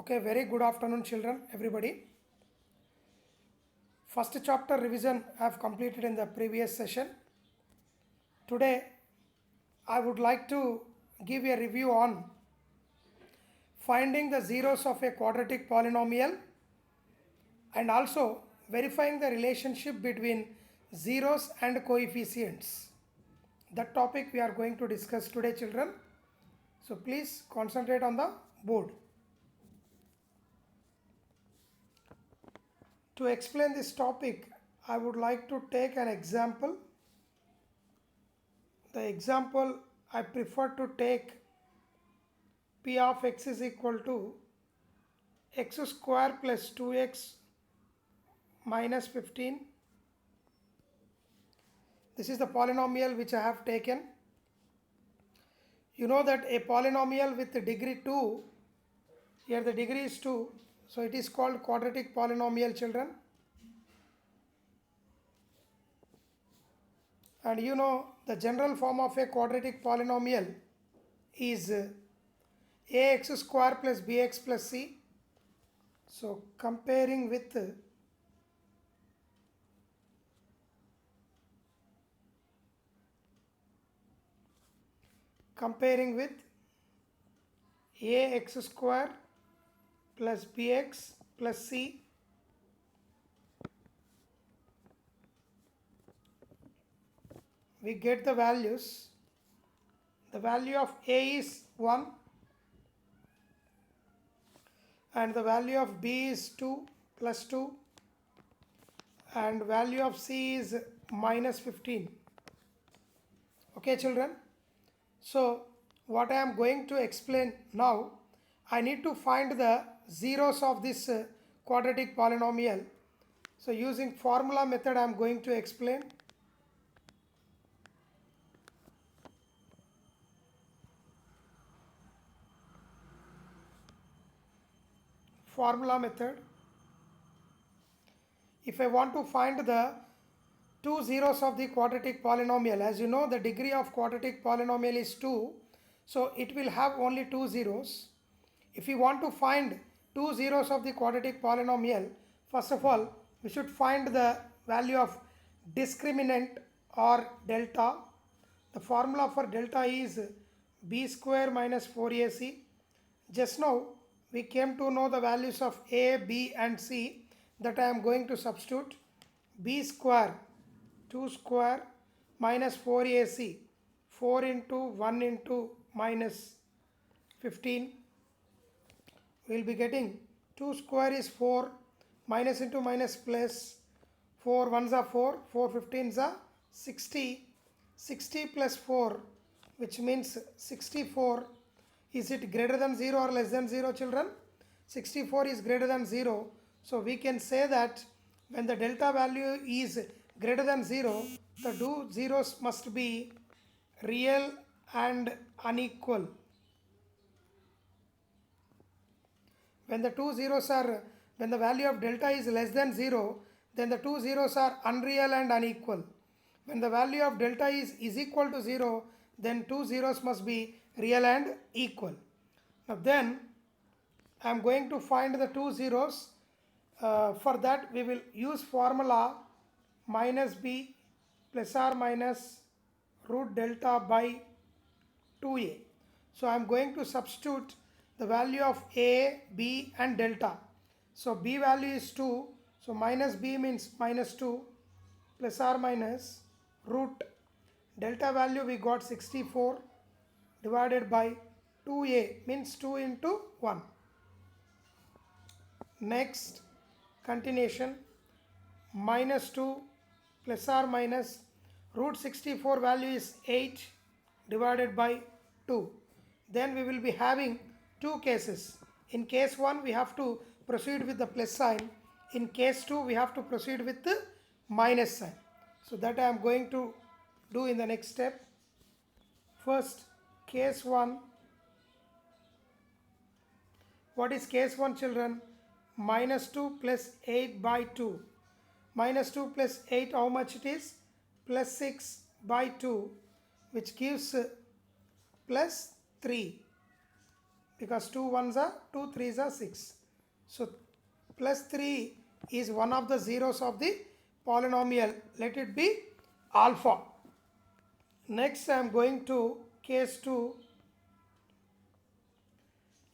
Okay, very good afternoon, children, everybody. First chapter revision I have completed in the previous session. Today, I would like to give a review on finding the zeros of a quadratic polynomial and also verifying the relationship between zeros and coefficients. That topic we are going to discuss today, children. So please concentrate on the board. To explain this topic, I would like to take an example. The example I prefer to take p of x is equal to x square plus 2x minus 15. This is the polynomial which I have taken. You know that a polynomial with degree 2, here the degree is 2, so it is called quadratic polynomial, children. And you know the general form of a quadratic polynomial is ax square plus bx plus c. So comparing with ax square plus bx plus c, we get the values. The value of a is 1 and the value of b is 2 plus 2 and value of c is minus 15. Okay, children. So what I am going to explain now, I need to find the zeros of this quadratic polynomial. So using formula method I am going to explain. Formula method. If I want to find the two zeros of the quadratic polynomial, as you know the degree of quadratic polynomial is 2, so it will have only two zeros. If we want to find two zeros of the quadratic polynomial, first of all we should find the value of discriminant or delta. The formula for delta is b square minus 4ac. Just now we came to know the values of a, b and c, that I am going to substitute. B square 2 square minus 4ac, 4 into 1 into minus 15. We will be getting 2 square is 4, minus into minus plus, 4 ones are 4, 4 15s are 60, 60 plus 4, which means 64. Is it greater than 0 or less than 0, children? 64 is greater than 0. So we can say that when the delta value is greater than 0, the two zeros must be real and unequal. When the value of delta is less than 0, then the two zeros are unreal and unequal. When the value of delta is equal to 0, then two zeros must be real and equal. Now then I am going to find the two zeros. For that we will use formula minus b plus or minus root delta by 2a. So I am going to substitute the value of a, b and delta. So b value is 2, so minus b means minus 2 plus or minus root delta value we got 64 divided by 2a means 2 into 1. Next continuation, minus 2 plus or minus root 64 value is 8 divided by 2. Then we will be having two cases. In case 1 we have to proceed with the plus sign. In case 2 we have to proceed with the minus sign. So that I am going to do in the next step. First, case 1. What is case 1, children? Minus 2 plus 8 by 2. Minus 2 plus 8, how much it is? Plus 6 by 2, which gives plus 3. Because 2 3s are 6. So plus 3 is one of the zeros of the polynomial. Let it be alpha. Next I am going to case 2.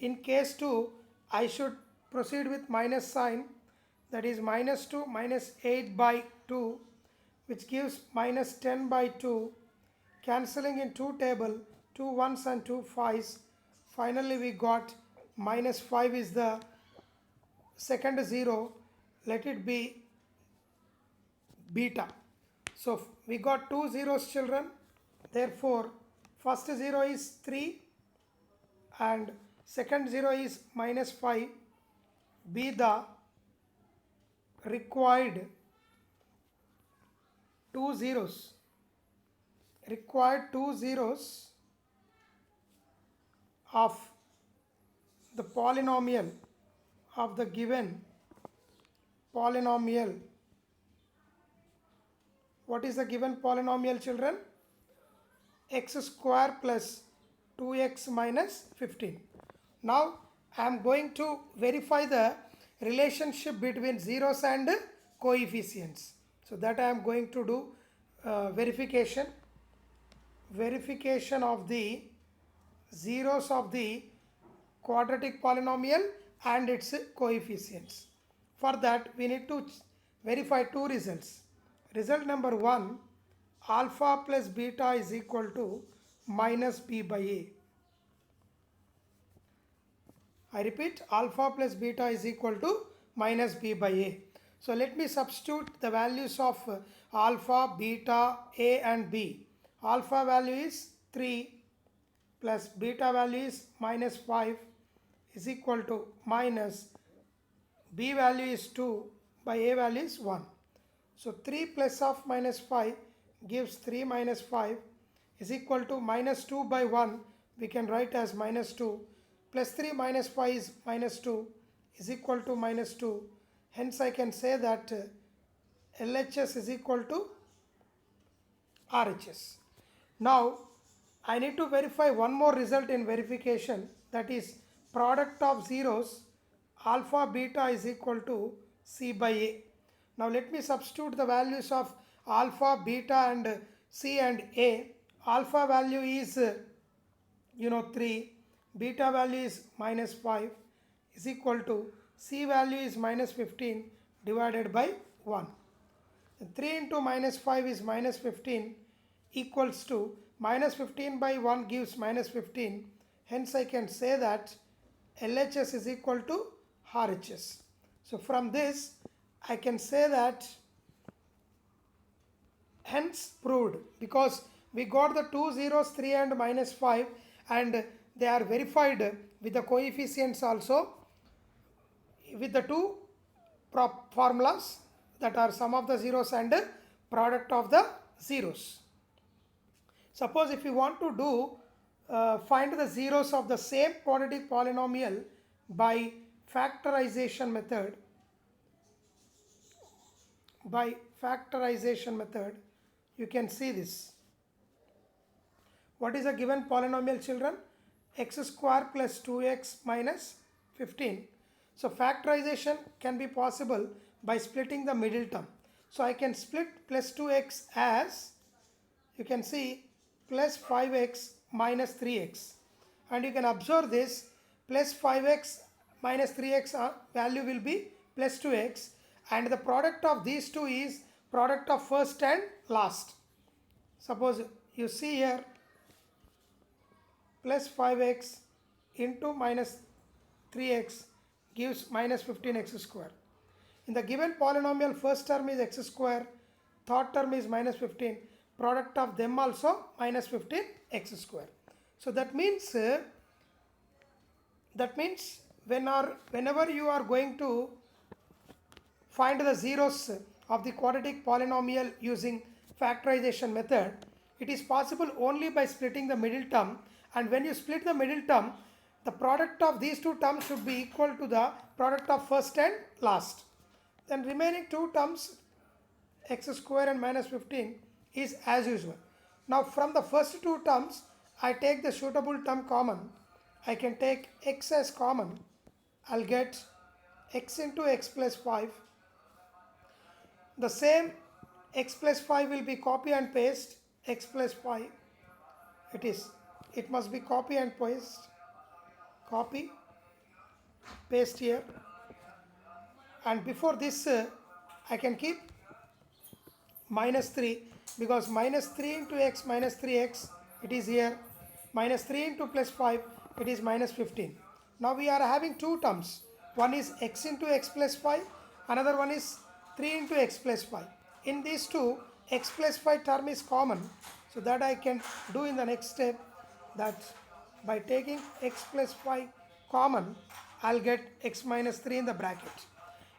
In case 2, I should proceed with minus sign, that is minus 2 minus 8 by 2, which gives minus 10 by 2. Cancelling in 2 table, 2 ones and 2 5s. Finally we got minus 5 is the second zero. Let it be beta. So we got two zeros, children. Therefore first zero is 3 and second zero is minus 5. Be the required two zeros. Required two zeros of the polynomial of the given polynomial. What is the given polynomial, children? X square plus 2x minus 15. Now I am going to verify the relationship between zeros and coefficients. So that I am going to do verification of the zeros of the quadratic polynomial and its coefficients. For that we need to verify two results. Result number 1, alpha plus beta is equal to minus b by a. I repeat, alpha plus beta is equal to minus b by a. So let me substitute the values of alpha, beta, a and b. Alpha value is 3 plus beta value is minus 5 is equal to minus b value is 2 by a value is 1. So 3 plus of minus 5 gives 3 minus 5 is equal to minus 2 by 1. We can write as minus 2 plus 3 minus 5 is minus 2 is equal to minus 2. Hence I can say that LHS is equal to RHS. Now I need to verify one more result in verification, that is product of zeros alpha beta is equal to c by a. Now let me substitute the values of alpha, beta and c and a. Alpha value is 3, beta value is minus 5 is equal to c value is minus 15 divided by 1. 3 into minus 5 is minus 15 equals to minus 15 by 1 gives minus 15. Hence I can say that LHS is equal to RHS. So from this I can say that hence proved, because we got the two zeros 3 and minus 5 and they are verified with the coefficients also with the two formulas, that are sum of the zeros and product of the zeros. Suppose if you want to do find the zeros of the same quadratic polynomial by factorization method, you can see this. What is a given polynomial, children? X square plus 2x minus 15. So factorization can be possible by splitting the middle term. So I can split plus 2x as, you can see, plus 5x minus 3x. And you can observe this, plus 5x minus 3x value will be plus 2x, and the product of these two is product of first and last. Suppose you see here, plus 5x into minus 3x gives minus 15x square. In the given polynomial, first term is x square, third term is minus 15, product of them also minus 15x square. So that means whenever you are going to find the zeros of the quadratic polynomial using factorization method, it is possible only by splitting the middle term, and when you split the middle term, the product of these two terms should be equal to the product of first and last. Then remaining two terms, x square and minus 15, is as usual. Now from the first two terms, I take the suitable term common. I can take x as common. I'll get x into x plus 5. The same x plus 5 will be copy and paste x plus 5. It must be copy and paste here, and before this I can keep minus 3, because minus 3 into x minus 3x, it is here, minus 3 into plus 5, it is minus 15. Now we are having two terms, one is x into x plus 5, another one is 3 into x plus 5. In these two, x plus 5 term is common, so that I can do in the next step, that by taking x plus 5 common, I'll get x minus 3 in the bracket.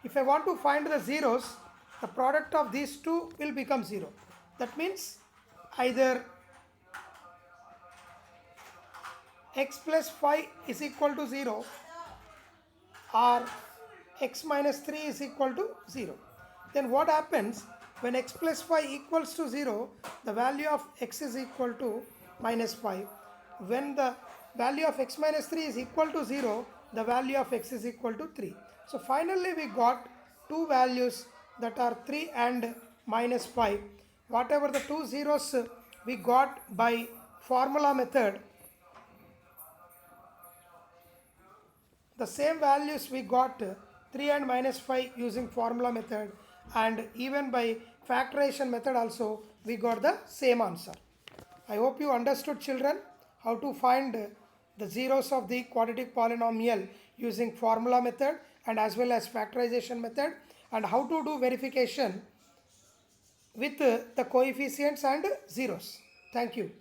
If I want to find the zeros, the product of these two will become 0. That means either x plus 5 is equal to 0 or x minus 3 is equal to 0. Then what happens when x plus 5 equals to 0, the value of x is equal to minus 5. When the value of x minus 3 is equal to 0, the value of x is equal to 3. So finally we got two values that are 3 and minus 5. Whatever the two zeros we got by formula method, the same values we got 3 and minus 5 using formula method, and even by factorization method also we got the same answer. I hope you understood, children, how to find the zeros of the quadratic polynomial using formula method and as well as factorization method, and how to do verification with the coefficients and zeros. Thank you.